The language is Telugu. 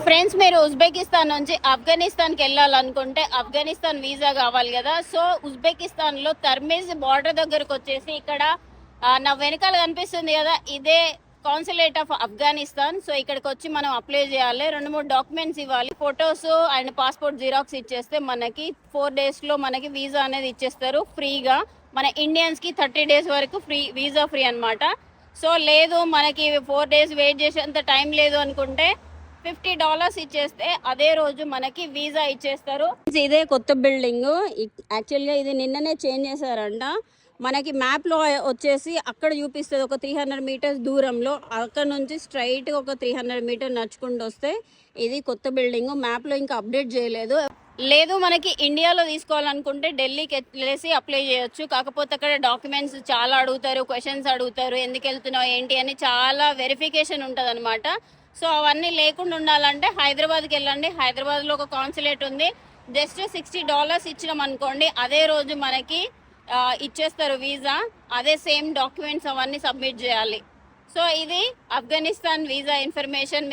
ఫ్రెండ్స్, మీరు ఉజ్బెకిస్తాన్ నుంచి ఆఫ్ఘనిస్తాన్కి వెళ్ళాలనుకుంటే ఆఫ్ఘనిస్తాన్ వీసా కావాలి కదా. సో ఉజ్బెకిస్తాన్ లో తర్మేజ్ బార్డర్ దగ్గరకు వచ్చేసి ఇక్కడ నా వెనకాల కనిపిస్తుంది కదా, ఇదే కాన్సులేట్ ఆఫ్ ఆఫ్ఘనిస్తాన్. సో ఇక్కడికి వచ్చి మనం అప్లై చేయాలి. 2-3 డాక్యుమెంట్స్ ఇవ్వాలి. ఫొటోస్ అండ్ పాస్పోర్ట్ జిరాక్స్ ఇచ్చేస్తే మనకి 4 days లో మనకి వీసా అనేది ఇచ్చేస్తారు ఫ్రీగా. మన ఇండియన్స్ కి 30 days వరకు ఫ్రీ వీసా ఫ్రీ అనమాట. సో లేదు మనకి 4 days వెయిట్ చేసేంత టైం లేదు అనుకుంటే $50 ఇచ్చేస్తే అదే రోజు మనకి వీసా ఇచ్చేస్తారు. ఇదే కొత్త బిల్డింగ్. యాక్చువల్గా ఇది నిన్ననే చేంజ్ చేశారంట. మనకి మ్యాప్లో వచ్చేసి అక్కడ చూపిస్తుంది ఒక 300 meters దూరంలో. అక్కడ నుంచి స్ట్రైట్ ఒక 300 meters నడుచుకుంటూ వస్తే ఇది కొత్త బిల్డింగ్. మ్యాప్లో ఇంకా అప్డేట్ చేయలేదు. లేదు మనకి ఇండియాలో తీసుకోవాలనుకుంటే ఢిల్లీకి వెళ్ళేసి అప్లై చేయొచ్చు. కాకపోతే అక్కడ డాక్యుమెంట్స్ చాలా అడుగుతారు, క్వశ్చన్స్ అడుగుతారు, ఎందుకు వెళ్తున్నావు ఏంటి అని చాలా వెరిఫికేషన్ ఉంటుంది అనమాట. సో అవన్నీ లేకుండా ఉండాలంటే హైదరాబాద్కి వెళ్ళండి. హైదరాబాద్లో ఒక కాన్సులేట్ ఉంది. జస్ట్ $60 ఇచ్చినాం అనుకోండి, అదే రోజు మనకి ఇచ్చేస్తారు వీసా. అదే సేమ్ డాక్యుమెంట్స్ అవన్నీ సబ్మిట్ చేయాలి. సో ఇది ఆఫ్ఘనిస్తాన్ వీసా ఇన్ఫర్మేషన్.